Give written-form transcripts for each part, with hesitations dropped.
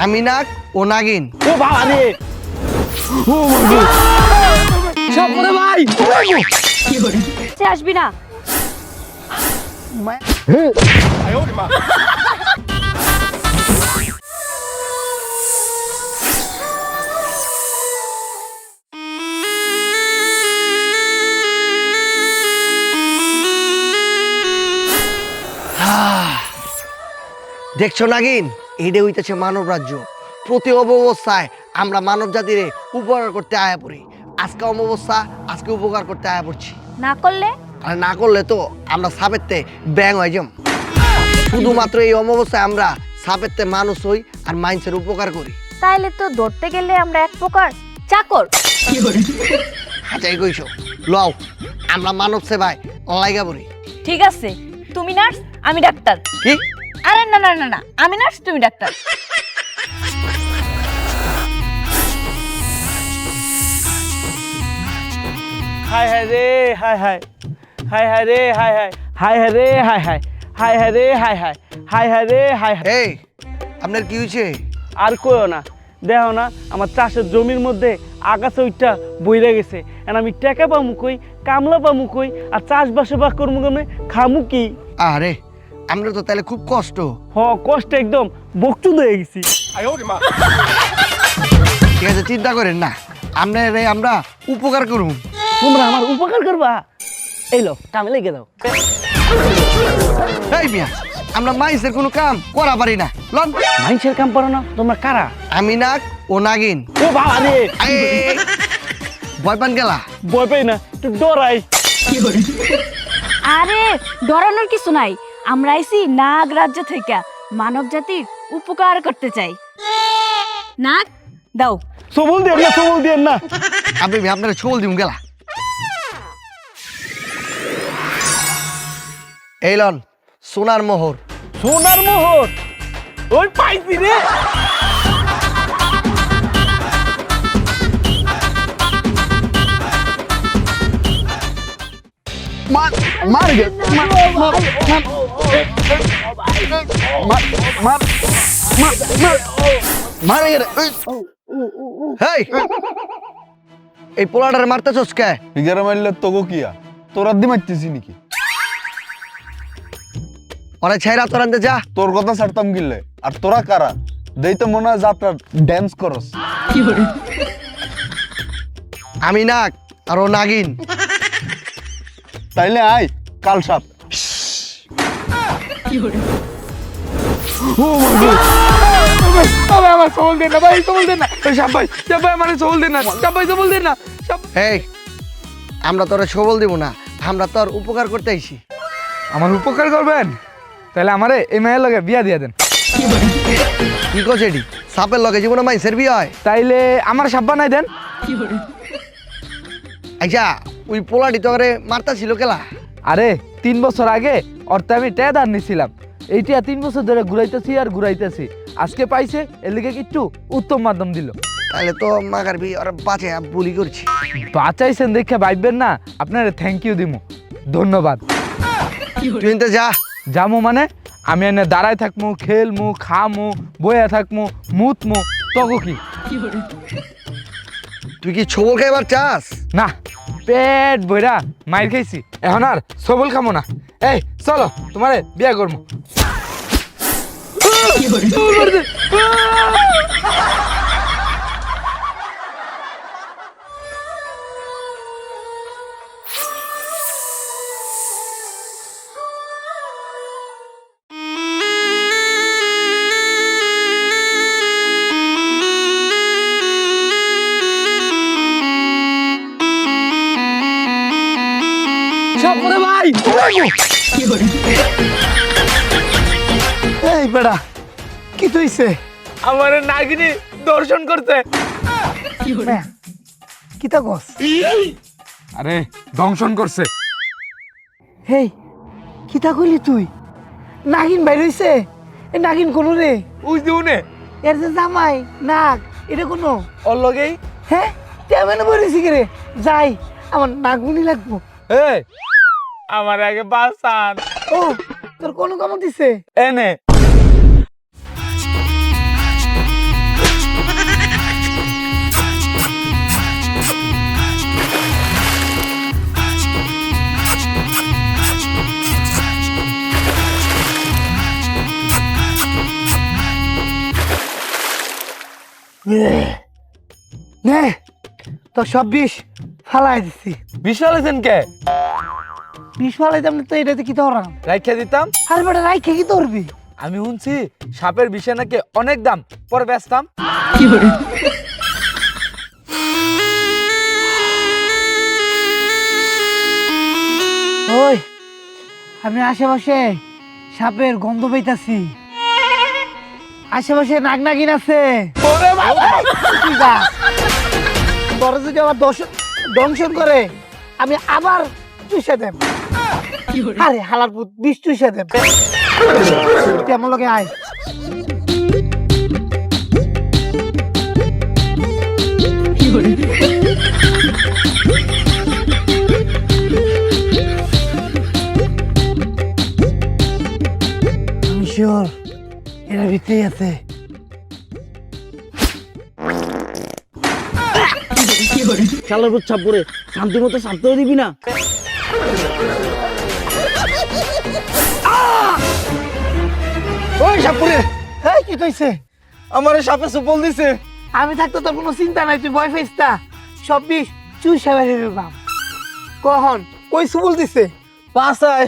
আমি নাগ ও নাগিন। ও বাবা রে, ও সাপরে ভাই, আসবি না। দেখছো নাগিন, এইটা হইতেছে মানব রাজ্য। প্রতি অবস্থায় আমরা মানব জাতিরে উপকার করতে আয়া পড়ি। আজকে অবস্থা, আজকে উপকার করতে আয়া পড়ছি। না করলে আর না করলে তো আমরা সাপেরতে ব্যাং হয়ে যাম। শুধুমাত্র এই অবস্থায় আমরা সাপেরতে মানুষ হই আর মানুষের উপকার করি। তাইলে তো ধরতে গেলে আমরা এক প্রকার চাকর। হাজাই কইছো, লও আমরা মানব সেবায় লাইগা পড়ি। ঠিক আছে, তুমি নার্স আমি ডাক্তার। কি? আরে না না না না, আমি নার্স তুমি ডাক্তার। হাই হাই রে হাই হাই, হাই হাই রে হাই হাই, হাই হাই রে হাই হাই, হাই হাই রে হাই হাই, হাই হাই রে হাই হাই। এই আপনার কি হয়েছে? আর কইও না, দেখো না আমার চাষের জমির মধ্যে আগাছা ওইটা বইরে গেছে। আর আমি টাকা পামু কই, কামলা পামু কই, আর চাষবাসে বা করমু কেমনে, খামু কি? আরে আমরা তো তাহলে খুব কষ্ট। হ, কষ্ট একদম বকচুদ হয়ে গেছি। ঠিক আছে, চিন্তা করেন না, আমরা উপকার করুন। তোমরা আমার উপকার করবা? এই লো কামে লেগে দাও। এই মিয়া, আমরা মাইসের কোনো কাম করা পারি না। লন, মানুষের কাম পারো না, তোমরা কারা? আমি নাগ ও নাগিন। ও বাবা রে, এই, ভয় পান গেলা? ভয় পাই না, একটু ডরাই। আরে ডরানোর কিছু নাই, আমরা আইছি নাগ রাজ্য থেকে মানব জাতির উপকার করতে চাই। নাগ দাও। সবল দেন না, সবল দেন না। আপনি আপনার ছবল দিন গেলা। এই লন সোনার মোহর। সোনার মোহর? ওই পাইছি রে। মার মার গে, মার মার মার মার মার মার গে। হেই, এই পোলাটারে মারতেছস কে? ফিগারে মারলে তোগো কিয়া তোরা দি মারতেছি নাকি? ওরে ছাইরা তোর আনতে যা। তোর কথা ছাড়তাম গিলে, আর তোরা কারা? দেই তো মনে হয় যাত্রা ড্যান্স করস। আমি নাগ আর ও নাগিন। তাইলে আয় কাল সাপ। আমার সবল দেন না ভাই, সবল দেন না। সাপ ভাই, সাপ ভাই, আমার সবল দেন না। সাপ ভাই, সবল দেন না। এই, আমরা তোরে ছবল দিব না, আমরা তোর উপকার করতে আইছি। আমার উপকার করবেন? তাহলে আমারে এই মেয়ের লগে বিয়া দিয়ে দেন। কি করছে এটি? সাপের লগে জীবনে মাইসের বিয়ে হয়? তাইলে আমার সাপ বানাই দেন। আচ্ছা, ওই পোলাটি তো মারতা ছিল কেলা? আরে 3 বছর আগে অর্থে আমি টেদার নিছিলাম, এইটা 3 বছর ধরে ঘুরাইতেছি আর ঘুরাইতেছি। আজকে পাইছে, এর লিগে একটু উত্তম মাধ্যম দিল। তাহলে তো মাগার বিয়ে ওরা বাঁচে বুলি করছি। বাঁচাইছেন দেখে ভাববেন না, আপনারে থ্যাংক ইউ দিমু, ধন্যবাদ। তুই তো যা। যামু মানে আমি এনে দাঁড়ায় থাকমু, খেলমু, খামু, বইয়া থাকমু, মুতমু, তগো কি? তুই কি ছবল খাইবার চাস? না, পেট বইরা মাইর খাইছি, এখন আর সবল খামো না। এই চলো, তোমারে বিয়া করবো। সাপরে ভাই, এই বেড়া, কি তুইছে? আমার নাগিনী দর্শন করতে। কি তা কস? আরে দংশন করছে। হেই, কিতা কইলি তুই? নাগিন বাইর হইছে? এ নাগিন কোন রে? ওই যে উনে এর যে জামাই নাগ, এটা কোন? ওর লগেই। হ্যাঁ, তেমন বলেছি কে রে? যাই, আমার নাগমুনি লাগবো। এই আমার আগে বাসান। ও, তোর কোন কামড় দিছে? এনে নে তো সব বিষ ফালাই দিছি। বিশাল আছেন কে? বিষ ফালাইতাম না তো এটাতে কি ধরাম? রাইখা দিতাম। আরে বেটা রাইখে কি ধরবি? আমি শুনছি সাপের বিষে নাকি অনেক দাম, পরে বেচতাম। ওই আমি আশেপাশে সাপের গন্ধ পাইতাছি। আশেপাশে নাগ নাগিন আছে। তুই যা। তোর যদি আবার দংশন করে আমি আবার চুষে দেব। আরে হালার পুত বিষ চুষে দেব। তুই আমার লগে আয়। আমি শিওর এরা ভিতরেই আছে। শালার পুত ছাপুরে শান্তি মতো শান্তও দিবি না? ওই সাপুরে এই কি কইছে? আমার সাপে সুপল দিছে। আমি থাকতে তোর কোনো চিন্তা নাই, তুই ভয় পাইস না। সব বিষ চুষে বেরিয়ে বাপ। কখন কই সুবল দিছে? পাছায়।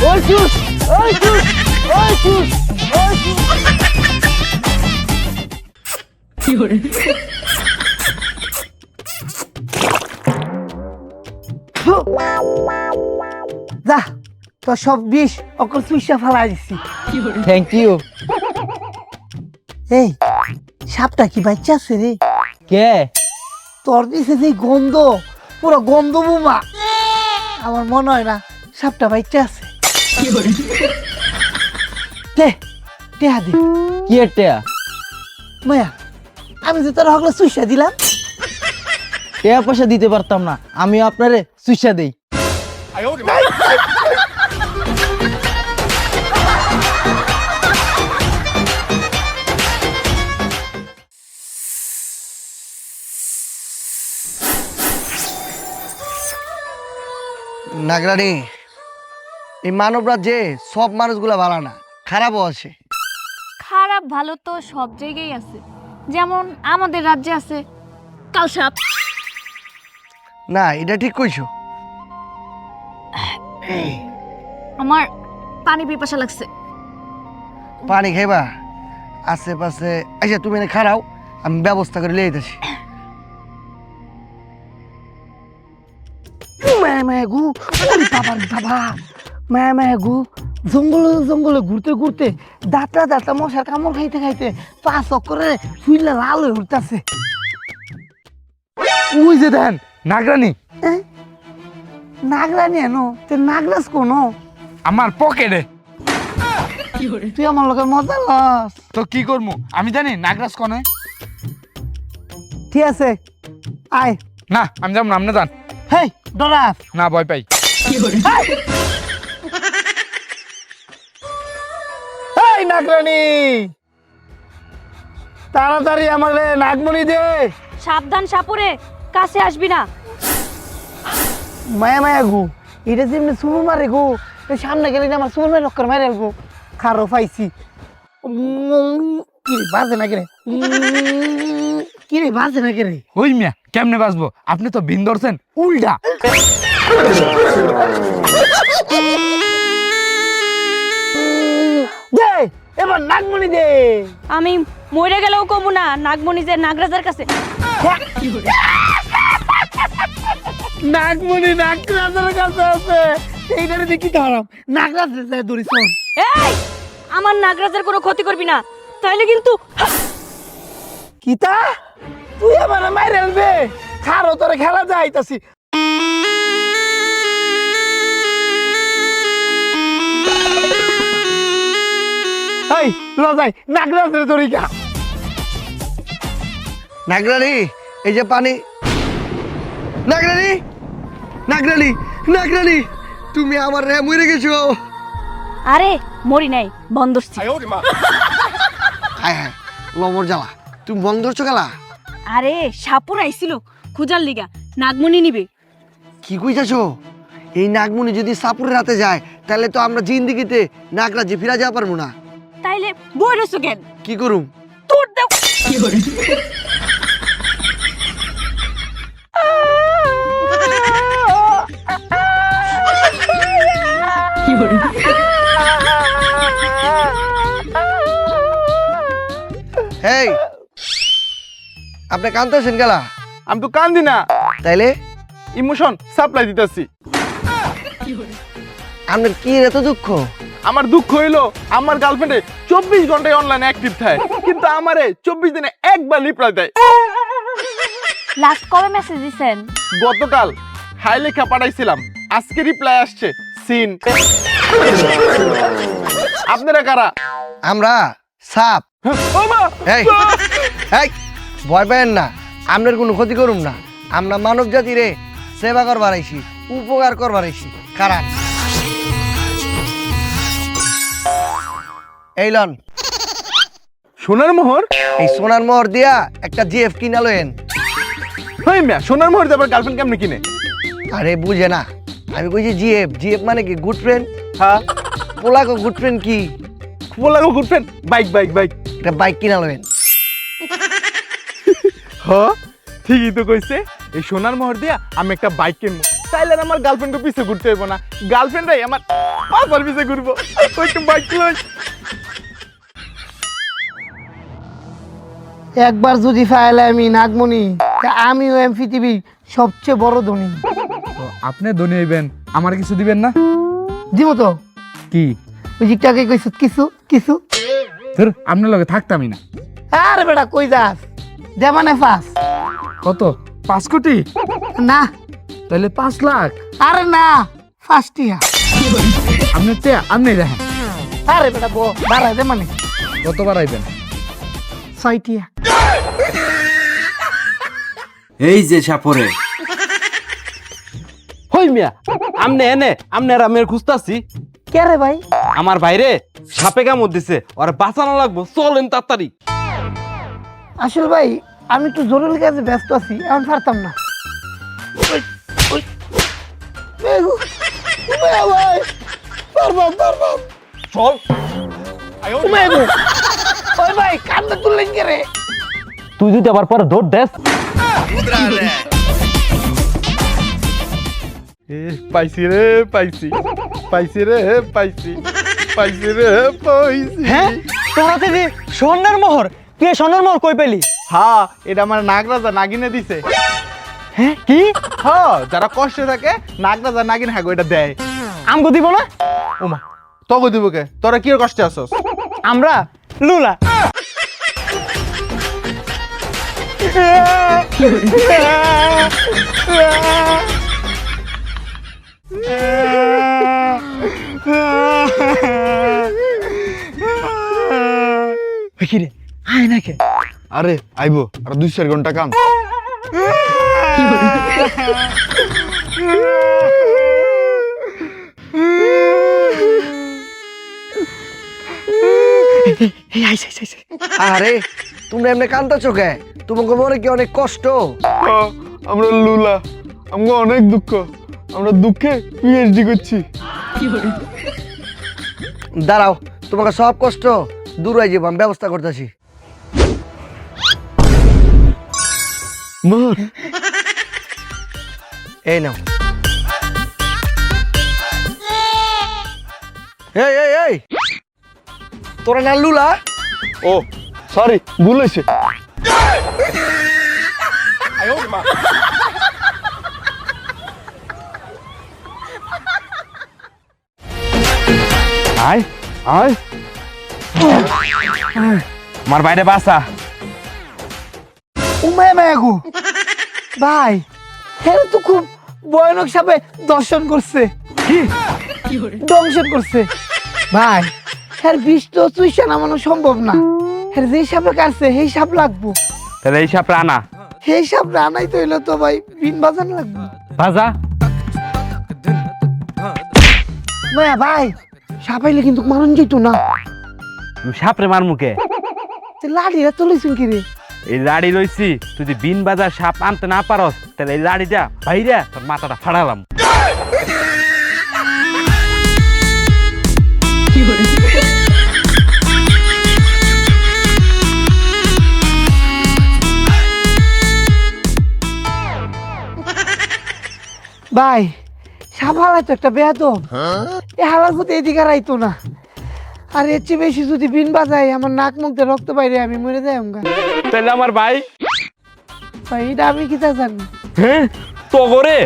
ওই চুষ ওই চুষ ওই চুষ ওই চুষ। যা তোর সব বিষ অকল চুষা ফেলাই দিছি। Thank you. এই সাপটা কি বাচ্চা আছে রে? কে? তোর দিছে যে গন্ধ, পুরো গন্ধ বোমা। আমার মনে হয় না সাপটা বাচ্চা আছে। দে টেহা দে। কি এটা? মায়া আমি যে তোর হকলে চুষা দিলাম। টাকা পয়সা দিতে পারতাম না, আমি আপনারে সুইসা দেই। নাগরানি, এই মানব রাজ্যে সব মানুষগুলা ভালো না, খারাপও আছে। খারাপ ভালো তো সব জায়গায় আছে, যেমন আমাদের রাজ্যে আছে কালসাপ। না, এটা ঠিক কইছো। আমার পানি পিপাসা লাগছে। পানি খাইবা? আশেপাশে আচ্ছা তুমি এনে খারাও, আমি ব্যবস্থা করে লিয়ে যাচ্ছি। মায়া মায়া গু, আরে বাবা রে বাবা, মায়া মায়া গু। জঙ্গলে জঙ্গলে ঘুরতে ঘুরতে দাঁতটা দাঁতটা মশার কামড় খাইতে খাইতে পা চক্করে শুইলে লাল হয়ে উঠতেছে। ওই যে দেন নাগরানি। নাগরানি এনো তে নাগরাজ কোনো আমার পকেটে। তুই আমার লগে মজা লস। তো কি করবো আমি জানি নাগরাজ কনে। ঠিক আছে আয়। না আমি যাব না, আপনি যান। হেই ডরাস না ভয় পাই। এই নাগরানি, তাড়াতাড়ি আমাকে নাগমণি দে। সাবধান সাপুরে, কাছে আসবি না। মায়া মায়া গু, এটা যেমনি চুমুর মারে গো, এই সামনে গেলে আমার চুমুর মারে রক্কর মারে আলবো। খারো পাইছি। কি রে বাজে না কে রে? কি রে বাজে না কে রে? ওই মিয়া কেমনে বাঁচবো, আপনি তো ভিন ধরছেন উল্টা। দে এবার নাগমণি দে। আমি মরে গেলেও কমু না নাগমণি যে নাগরাজার কাছে। নাগমণি নাগরাজের কাছে আছে, এইটারে দেখি ধরাম। নাগরাজের যায় দড়ি শোন। এই আমার নাগরাজার কোনো ক্ষতি করবি না, তাইলে কিন্তু। কিতা তুই আমার মাইরে আলবে? খারো তোরে খেলা যাইতাছি। এই লজাই নাগরাজের দড়ি গা। নাগরানি, এই যে পানি। নাগরানি, নাগরানি, নাগরানি, তুমি আমার রে মরে গেছো। আরে মরি নাই, বন্ধুছি। হায় হায়, লমর জ্বালা, তুমি বন্ধ ধরছো গেলা? আরে সাপুর আইছিল খুঁজার লিগা, নাগমণি নিবে। কি কইতাছো? এই নাগমণি যদি সাপুরের হাতে যায় তাহলে তো আমরা জিন্দিগিতে নাগরাজ্যে ফিরা যাওয়া পারবো না। তাইলে বই রইছো কেন? কি করুম? তোর দেও। হেই, আপনি কাঁদতেছেন গেলা? আমি তো কান্দি না, তাইলে ইমোশন সাপ্লাই দিতেছি। আপনার কি এত দুঃখ? আমার দুঃখ হইলো আমার গার্লফ্রেন্ডে 24 ঘন্টায় অনলাইনে অ্যাক্টিভ থাকে, কিন্তু আমারে 24 দিনে একবার রিপ্লাই দেয়। লাস্ট কবে মেসেজ দিছেন? গতকাল হাই লেখা পাঠাইছিলাম, আজকে রিপ্লাই আসছে সিন। আপনারা কারা? আমরা সাপ। ও মা! এই এই ভয় পেয়েন না, আপনার কোনো ক্ষতি করুম না। আমরা মানব জাতিরে সেবা করবার আইছি, উপকার করবার আইছি। কারণ এই লন, সোনার মোহর? এই সোনার মোহর দিয়া একটা জিএফ কিনা লয়েন। হই মিয়া, সোনার মোহর দিয়ে আবার গার্লফ্রেন্ড কেমনে কিনে? আরে বুঝে না, আমি কইছি জিএফ। জিএফ মানে কি? Good friend. হ্যাঁ, পোলাকো গুড ফ্রেন্ড কি? বলাগো good friend. Bike bike bike. একটা বাইক কিনা লয়েন। হ্যাঁ, ঠিকই তো কইছে। এই সোনার মোহর দিয়া আমি একটা বাইক কিনবো, তাইলে আর আমার গার্লফ্রেন্ডকে পিছে ঘুরতে হইব না। গার্লফ্রেন্ডরাই আমার পাপার পিছে ঘুরবো। ওই তো বাইক লই। একবার যদি ফাইলে আমি নাগমণি, আমিও এম পৃথিবীর সবচেয়ে বড় ধনী। আপনি ধনী হইবেন, আমার কিছু দিবেন না? দিব তো। কি? ওই জিটাকে কইছ কিছু কিছু। ধর, আপনার লগে থাকতামই না। আরে বেটা কই যাস? দেবানে পাস। কত? 5 কোটি? না, তাহলে 5 লাখ। আরে না, ফার্স্টিয়া। আপনি আপনি দেখেন আরে বেটা বো দাঁড়া দে মানে কতবার আইবেন? 6টিয়া। এই যে সাপরে হই মিয়া, আমনে এনে আমনের আমের খুঁজতাছি। কে রে ভাই? আমার বাইরে সাপে কামড় দিছে, ওরা বাঁচানো লাগবো, চলেন তাড়াতাড়ি। আসল ভাই আমি একটু জরুরি কাজে ব্যস্ত আছি, এখন পারতাম না। চল। ওই ভাই কান্না তুললেন কে রে? তুই যদি আবার পরে দৌড় দেস। পাইছি রে, পাইছি পাইছি রে, পাইছি পাইছি রে, পাইছি। হ্যাঁ, তোর হাতে যে স্বর্ণের মোহর, তুই এই স্বর্ণের মোহর কই পেলি? হ্যাঁ, এটা আমার নাগরাজা নাগিনে দিছে। হ্যাঁ, কি? হ্যাঁ, যারা কষ্টে থাকে নাগরাজা নাগিন হাগো এটা দেয়। আমগো দিব না? ওমা, তগো দিব কে? তোরা কি কষ্টে আছস? আমরা লুলা। কিরে আয় নাকি? আরে আইবো, আর 2-4 ঘন্টা কাম। আরে তোমরা এমনি কান্দাছো কে? তোমাকে মনে কি অনেক কষ্ট? আমরা লুলা, আমাকে অনেক দুঃখ, আমরা দুঃখে পিএইচডি করছি। দাঁড়াও, তোমাকে সব কষ্ট দূর হয়ে যাবো, আমি ব্যবস্থা করতেছি। এই নাও। এই এই এই, তোরা না লুলা? ও সরি, ভুল হয়েছে। আয় আয়, আমার বাইরে বাসা। উমে মেঘু ভাই, হ্যাঁ তো খুব ভয়ানক সাপে দর্শন করছে। কি দংশন করছে ভাই? হ্যাঁ বিষ তো চুইসা নামানো সম্ভব না। হ্যাঁ যেই সাপে কাটছে সেই সাপ লাগবো। তাহলে এই সাপ রানা সেই সাপ রানাই তো হইলো তো ভাই বিন বাজান লাগবো। ভাজা। ভাইয়া ভাই, সাপ আইলে কিন্তু মারণ যেত না। সাপরে মার মুখে লাড়িরা চলেছেন কি রে? এই লাড়ি লইছি, তুই যদি বিন বাজার সাপ আনতে না পারস, তাহলে এই লাড়ি যা ভাইরা তোর মাথাটা ফাড়ালাম। ভাই সাপ হালাই তো একটা বেয়াদব। এ হালার প্রতি এদিকে রাইতো না। আর এর চেয়ে বেশি যদি বিন বাজাই আমার নাক মুখ দিয়ে রক্ত বাইরে আমি মরে যাই আমগা। তাহলে আমার ভাই ভাই এটা আমি কি তা জানি। হ্যাঁ তো করে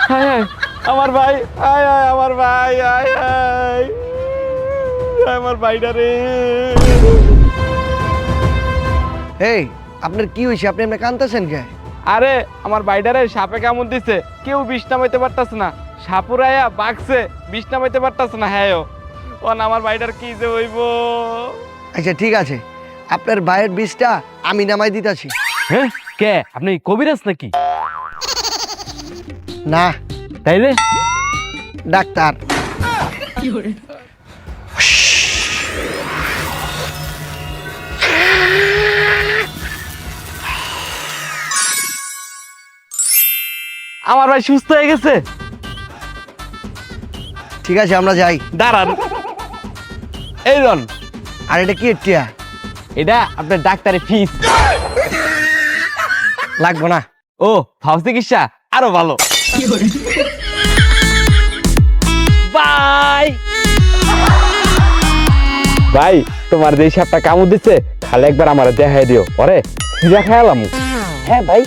হায় হায় আমার ভাই আয় আয় আমার ভাই আয় আয় আমার ভাইটা রে। এই আপনার কি হয়েছে? আপনি এমনি কাঁদতেছেন কে? আরে আমার ভাইটারে সাপে কামড় দিছে, কেউ বিষ নামাইতে পারতাছে না, সাপুরাইয়া বাগছে, বিষ নামাইতে পারতাছে না। হ্যাঁ ও না আমার ভাইটার কি যে হইব। আচ্ছা ঠিক আছে, আপনার ভাইয়ের বিষটা আমি নামাই দিতেছি। হ্যাঁ কে আপনি কবিরাজ নাকি? না, তাইলে ডাক্তার। আমার ভাই সুস্থ হয়ে গেছে। ঠিক আছে আমরা যাই। দাঁড়ান, এই রন আর এটা কি টিয়া? এটা আপনার ডাক্তারের ফিস লাগবো না। ও ফাউস চিকিৎসা আরো ভালো। বাই ভাই, তোমার যে সাপটা কামড় দিচ্ছে খালি একবার আমার দেখাই দিও, ওরে সিজা খায়ালাম। হ্যাঁ ভাই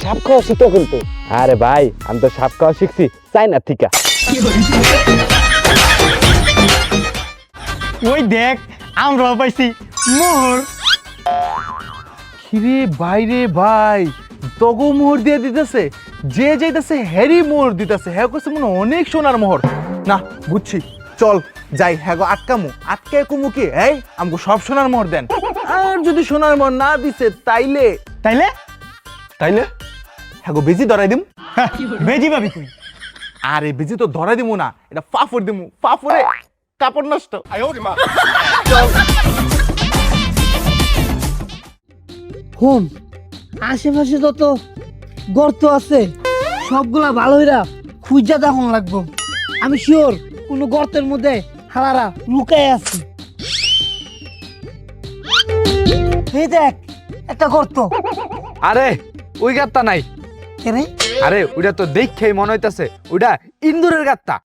সাপ খাওয়া শিখতে কিন্তু। আরে ভাই আমি তো সাপ খাওয়া শিখছি চাইনা থিকা। ওই দেখ আমরা পাইছি মোহর। খিরে বাইরে ভাই তগো মোহর দিয়ে দিতেছে, যে যাইতেছে হ্যারি মোহর দিতেছে। হ্যাঁ কইছে মনে হয় অনেক সোনার মোহর। না বুঝছি, চল যাই। হ্যাঁ গো আটকামু, আটকে কুমু কি এই আমাকে সব সোনার মোহর দেন। আর যদি সোনার মোহর না দিছে তাইলে তাইলে তাইলে হ্যাঁ গো বেজি ধরাই দিম। বেজি পাবি তুই। আরে বেজি তো ধরাই দিমু না, এটা ফাফর দিমু, ফাফরে কাপড় নষ্ট। হুম আশেপাশে যত গর্ত আছে সবগুলা ভালো হইরা খুঁজা দেখুন লাগবো। আমি শিওর কোনো গর্তের মধ্যে হালারা লুকায় আছে। এই দেখ একটা গর্ত। আরে ওই গাত্তা নাই। কেরে আরে ওইটা তো দেখেই মনে হইতাছে ওইটা ইন্দুরের গাত্তা।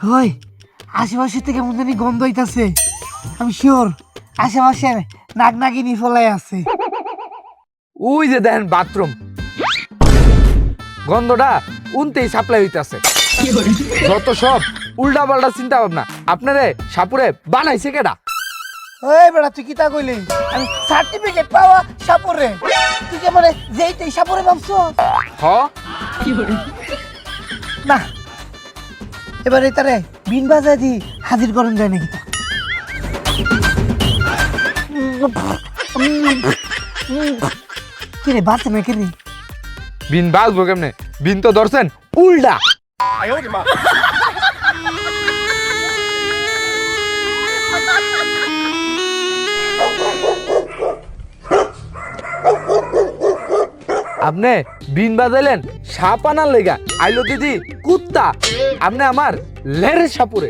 হয় আশেপাশে থেকে কেমন জানি গন্ধ হইতাছে। আমি শিওর আশেপাশে নাগ নাগিনী ফলাই আছে। ওই যে দেখেন বাথরুম, গন্ধটা উনতেই সাপ্লাই হইতাছে। যত সব উল্টা পাল্টা চিন্তা ভাবনা। আপনারে সাপুরে বানাইছে কেডা? ওই বেড়া তুই কিতা কইলি? আমি সার্টিফিকেট পাওয়া সাপুরে, তুই কে মানে যেইতেই সাপুরে ভাবছো? হ না এবারে তারে বিন বাজায় দি হাজির করেন যায় নাকি? কিরে বাঁচে না কিরে? বিন বাজবো কেমনে? বিন তো ধরছেন উল্টা। আপনি বিন বাজাইলেন সাপ আনার লেগা, আইলো দিদি কুত্তা, আপনি আমার লেরের সাপুরে।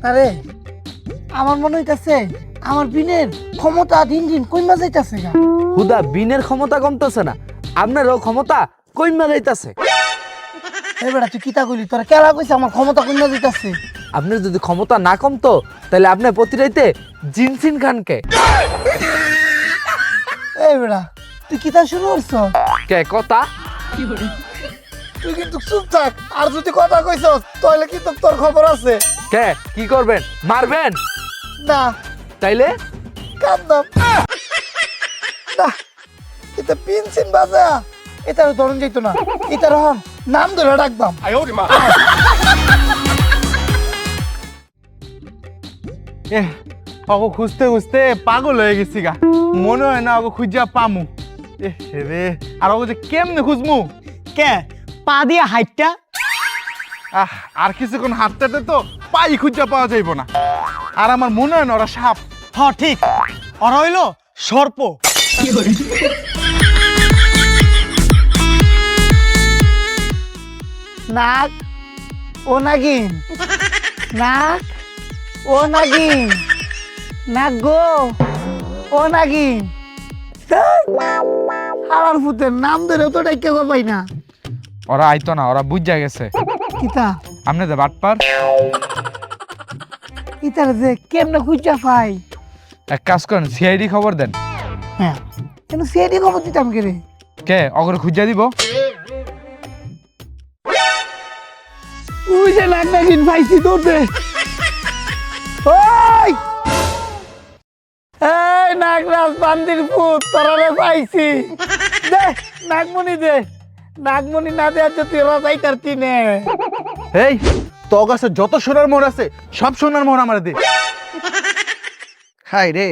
আরে আমার মনে হইতাছে আমার বিনের ক্ষমতা দিন দিন কইমা যাইতাছে গা। হুদা বিনের ক্ষমতা কমতেছে না, আপনারও ক্ষমতা কইমা যাইতাছে। এই বেড়া তুই কিতা কইলি? তোরা কেলা কইছে আমার ক্ষমতা কইমা যাইতাছে? আপনার যদি ক্ষমতা না কমতো তাহলে আপনি প্রতি রাইতে জিনসিন খানকে। এই বেড়া তুই কিতা শুরু করছ? কে কথা? তুই কিন্তু চুপ থাক, আর যদি কথা কইছ তাহলে কিন্তু তোর খবর আছে। কে কি করবেন? মারবেন? না তাইলে কান্দম না, এটা পিনসিন বাজা, এটার ধরন যাইতো না, এটার হন নাম ধরে ডাকবাম। অগো খুঁজতে খুঁজতে পাগল হয়ে গেছি গা, মনে হয় না অগো খুঁজা পামু। এ রে, আর অগো যে কেমনে খুঁজমু? কে পা দিয়া হাইটটা? আর কিছুক্ষণ হাঁটতে তো পাই খুঁজা পাওয়া যাইব না। আর আমার মনে হয় না ওরা সাপ। হ ঠিক, ওরা হইল সর্প। নাক ও নাগিন, নাক ও নাগিন, নাগ গো, ও নাগিন। হালার পুতের নাম ধরে তো ডাইকে গো পাই না। ওরা আইতো না, ওরা বুঝা গেছে। কিতা আপনি তো বাটপার। ইতার যে কেমনে খুঁজা পাই? এক কাজ করেন, সিআইডি খবর দেন। হ্যাঁ, কেন সিআইডি খবর দিতাম কে রে? কে অগরে খুঁজা দিব? ওই যে নাগ নাগিন পাইছি দৌড়ে। ওই এই নাগরাজ বান্দির পুত, তোরা পাইছি। দে নাগমণি দে, নাগমণি না দেওয়ার যে তুই ওরা যাইতার তিনে। এই তোর কাছে যত সোনার মোহর আছে সব সোনার মোহর আমার দে। হাই রে,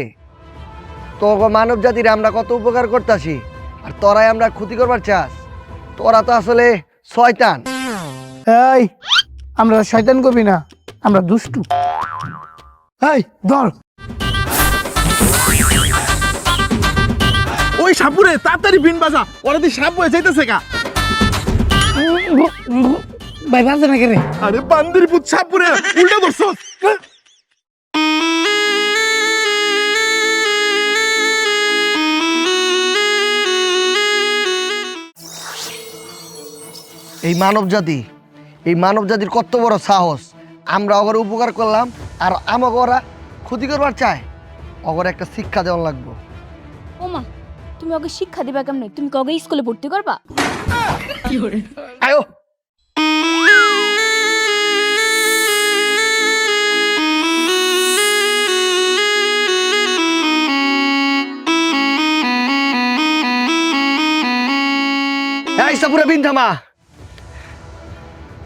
তোর মানব জাতির আমরা কত উপকার করতেছি, আর তোরাই আমরা ক্ষতি করবার চাস। তোরা তো আসলে শয়তান। এই আমরা শয়তান কবি না, আমরা দুষ্টু। এই ধর। ওই সাপুরে তাড়াতাড়ি বিন বাজা, ওরা দিয়ে সাপ হয়ে যাইতেছে গা। ভাই বাজে না কে রে? আরে বান্দির পুত সাপুরে উল্টা ধরছস। এই মানব জাতির কত বড় সাহস! আমরা ওগরে উপকার করলাম আর আমাকে ওরা ক্ষতি করবার চায়। ওগরে একটা শিক্ষা দেওয়া লাগবো। ওমা, তুমি ওকে শিক্ষা দিবা কেমনে? তুমি কি ওকে স্কুলে ভর্তি করবা? আয়ো এই সাপুরে বিন থামা।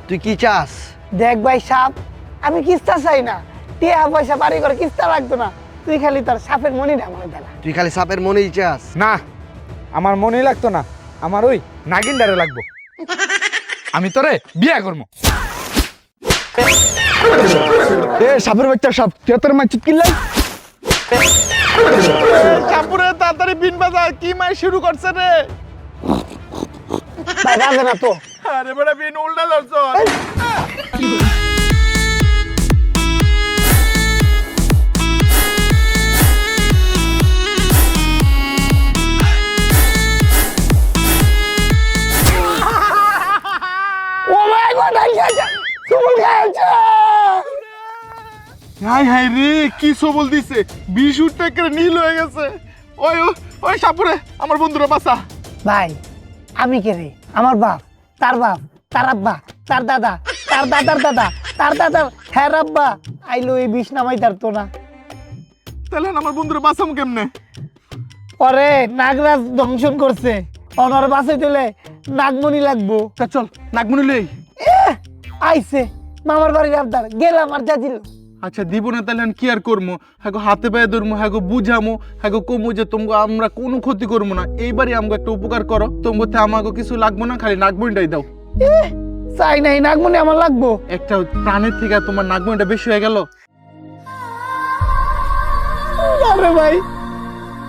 তুই কি চাস? দেখ ভাই সাপ, আমি কিস্তা চাই না, টিয়া পয়সা বাড়ি করে কিস্তা লাগতো না। তুই খালি তোর সাপের মনিটা আমার দেলা। তুই খালি সাপের মনেই চাস? না, আমার মনেই লাগতো না, আমার ওই নাগিনদারে লাগবো। আমি তোরে বিয়া করবো। এ সাপের বাচ্চা সাপ, তুই তোর মা চিৎকিল্লাই। সাপুরে তাড়াতাড়ি বিন বাজা, কি মাই শুরু করছে রে? ভাই বাজে না তো। আরে বড় বিন উল্টা ধরছস। ও মাই গড, আই গেছে সুমন গেছে। হাই হাই রে, কি সবল দিছে, 20 উঠ থেকে নীল হয়ে গেছে। ওই ওই সাপুরে আমার বন্ধুরা বাঁচা। ভাই আমি কে রে? আমার বাপ, তার বাপ, তার আব্বা, তার দাদা, তার দাদার দাদা, তার দাদার হ্যাঁ আব্বা আইলো এই বিষ নামাই তারতো না। তাহলে আমার বন্ধুরা বাঁচাম কেমনে? পরে নাগরাজ দংশন করছে, অনর বাঁচাই দিলে নাগমণি লাগবো। তা চল নাগমণি লই। আইছে মামার বাড়ির আবদার, গেলাম আর যা দিল। আচ্ছা দিব না তাহলে আমি কি আর করবো? হ্যাঁ হাতে পায়ে ধরবো, হ্যাঁ বুঝামো, হ্যাঁ কমু যে তোমাকে আমরা কোনো ক্ষতি করবো না, এইবারই আমাকে একটা উপকার করো। তোমাকে আমাকে কিছু লাগবো না, খালি নাগমণিটাই দাও। চাই নাই, নাগমণি আমার লাগবো। একটা প্রাণের থেকে তোমার নাগমণিটা বেশি হয়ে গেল। আরে ভাই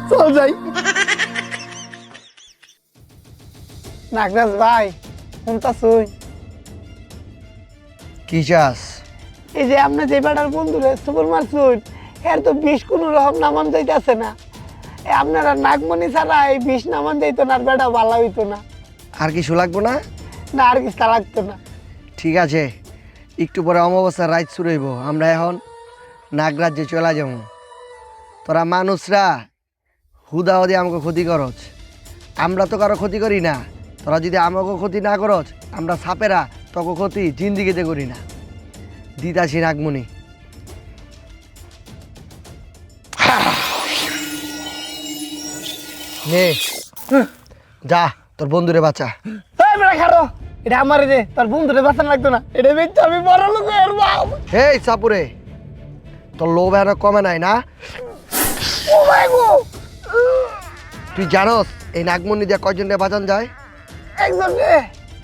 চল যাই। নাগরাজ ভাই কোনটা শুই? কি চাস? এই যে আপনি যে বেটার বন্ধুরে সুপার মারছুন, এর তো বিষ কোনো রকম নামান যাইতেছে না। আপনারা নাগমণি ছাড়া এই বিষ নামান যাইতো না, আর বেটা ভালো হইতো না। আর কিছু লাগবো না? না আর কিছু লাগতো না। ঠিক আছে, একটু পরে অমাবস্যার রাত শুরু হইব, আমরা এখন নাগরাজ্যে চলে যাব। তোরা মানুষরা হুদা হুদি আমাকে ক্ষতি করছ, আমরা তো কারো ক্ষতি করি না। তোরা যদি আমাকে ক্ষতি না করছ, আমরা সাপেরা তোকে ক্ষতি জিন্দিগিতে করি না। দিতাছি নাগমণি। নে যা, তোর বন্ধুরে বাঁচা। এই বেটা খারো, এটা আমার রে, তোর বন্ধুরে বাঁচানো লাগতো না। এটা বেচতে আমি বড় লোক এর বাপ। এই সাপুরে, তোর লোভ এর কমে নাই না? ও মাই গো, তুই জানোস এই নাগমণি দিয়ে কয়জন রে বাঁচান যায়? একজন রে।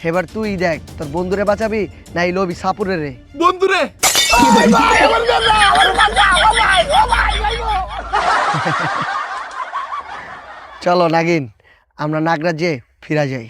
এবার তুই দেখ তোর বন্ধুরে বাঁচাবি না এই লোভী সাপুরে রে। বন্ধুরে চলো নাগিন, আমরা নাগরাজ্যে ফিরা যাই।